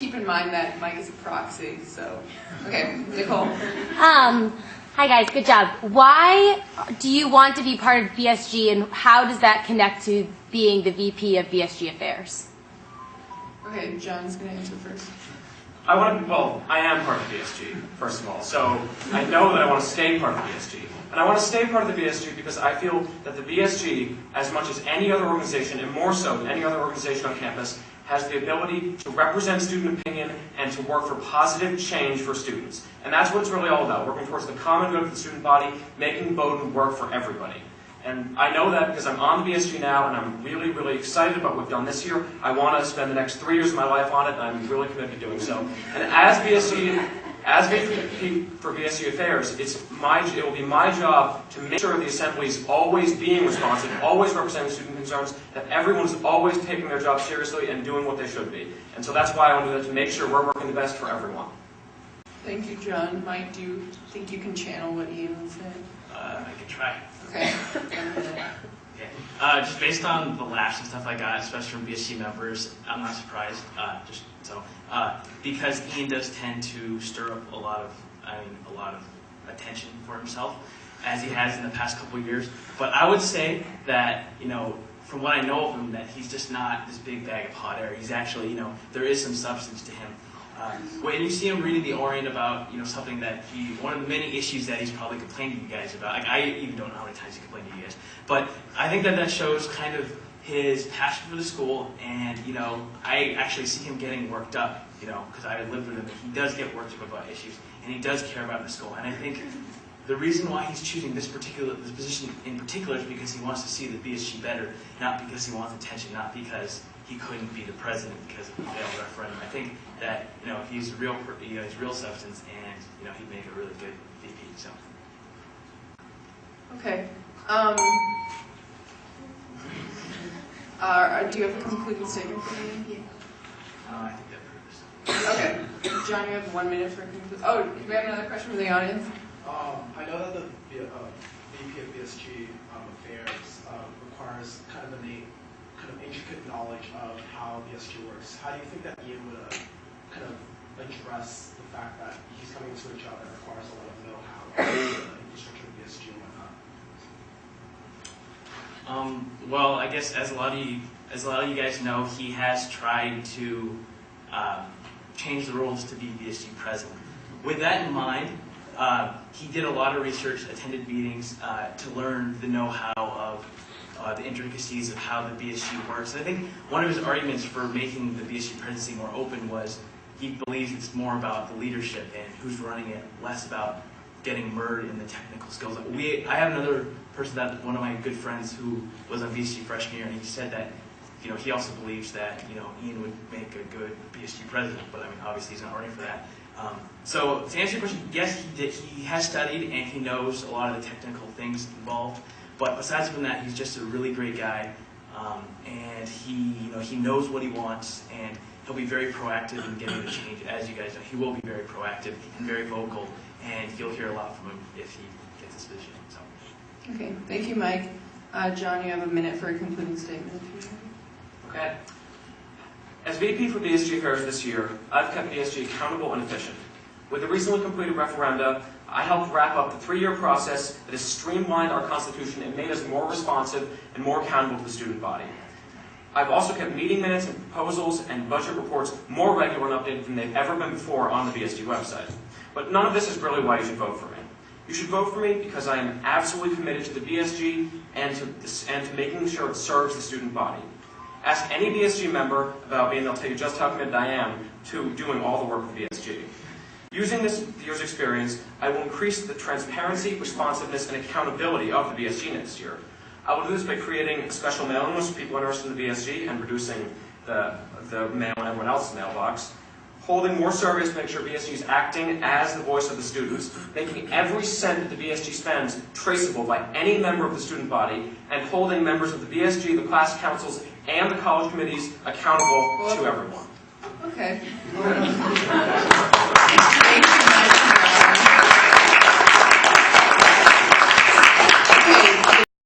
Keep in mind that Mike is a proxy, so, okay, Nicole. Hi guys, good job. Why do you want to be part of BSG, and how does that connect to being the VP of BSG Affairs? Okay, John's going to answer first. I am part of BSG, first of all, so I know that I want to stay part of BSG. And I want to stay part of the BSG because I feel that the BSG, as much as any other organization, and more so than any other organization on campus, has the ability to represent student opinion and to work for positive change for students. And that's what it's really all about, working towards the common good of the student body, making Bowdoin work for everybody. And I know that because I'm on the BSG now, and I'm really, really excited about what we've done this year. I want to spend the next 3 years of my life on it, and I'm really committed to doing so. And as VP for BSG Affairs, it will be my job to make sure the Assembly is always being responsive, always representing student concerns, that everyone is always taking their job seriously and doing what they should be. And so that's why I want to do that, to make sure we're working the best for everyone. Thank you, John. Mike, do you think you can channel what Ian said? I can try. Okay. Okay. Just based on the laughs and stuff I got, especially from BSG members, I'm not surprised. Because Ian does tend to stir up a lot of attention for himself, as he has in the past couple of years. But I would say that, from what I know of him, that he's just not this big bag of hot air. He's actually, there is some substance to him. When you see him reading the Orient about, something that one of the many issues that he's probably complained to you guys about. Like, I even don't know how many times he complained to you guys. But I think that shows kind of his passion for the school, and, I actually see him getting worked up, because I lived with him, and he does get worked up about issues, and he does care about the school. And I think the reason why he's choosing this position in particular is because he wants to see the BSG better, not because he wants attention, not because he couldn't be the president because of the failed referendum. I think that he's real substance, and he'd make a really good VP. So. Okay. Do you have a concluding statement for me? I think that proves. Okay. John, you have 1 minute for a conclusion. Oh, do we have another question from the audience? I know that the VP of BSG Affairs requires kind of intricate knowledge of how BSG works. How do you think that Ian would kind of address the fact that he's coming into a job that requires a lot of know-how of the infrastructure of BSG and whatnot? Well, I guess as a lot of you guys know, he has tried to change the rules to be BSG president. With that in mind, he did a lot of research, attended meetings to learn the know-how of the intricacies of how the BSG works. And I think one of his arguments for making the BSG presidency more open was he believes it's more about the leadership and who's running it, less about getting mired in the technical skills. I have another person, that one of my good friends who was on BSG freshman year, and he said that he also believes that Ian would make a good BSG president, but obviously he's not running for that. So to answer your question, yes, he has studied and he knows a lot of the technical things involved. But besides from that, he's just a really great guy, and he knows what he wants, and he'll be very proactive in getting the change. As you guys know, he will be very proactive and very vocal, and you'll hear a lot from him if he gets this position. So. Okay, thank you, Mike. John, you have a minute for a concluding statement. Okay. As VP for BSG Affairs this year, I've kept BSG accountable and efficient. With the recently completed referenda, I helped wrap up the 3-year process that has streamlined our Constitution and made us more responsive and more accountable to the student body. I've also kept meeting minutes and proposals and budget reports more regular and updated than they've ever been before on the BSG website. But none of this is really why you should vote for me. You should vote for me because I am absolutely committed to the BSG and to making sure it serves the student body. Ask any BSG member about me and they'll tell you just how committed I am to doing all the work of the BSG. Using this year's experience, I will increase the transparency, responsiveness, and accountability of the BSG next year. I will do this by creating a special mailing list for people interested in the BSG and reducing the mail in everyone else's mailbox. Holding more surveys to make sure BSG is acting as the voice of the students. Making every cent that the BSG spends traceable by any member of the student body. And holding members of the BSG, the class councils, and the college committees accountable to everyone. Okay. Thank you, Mike.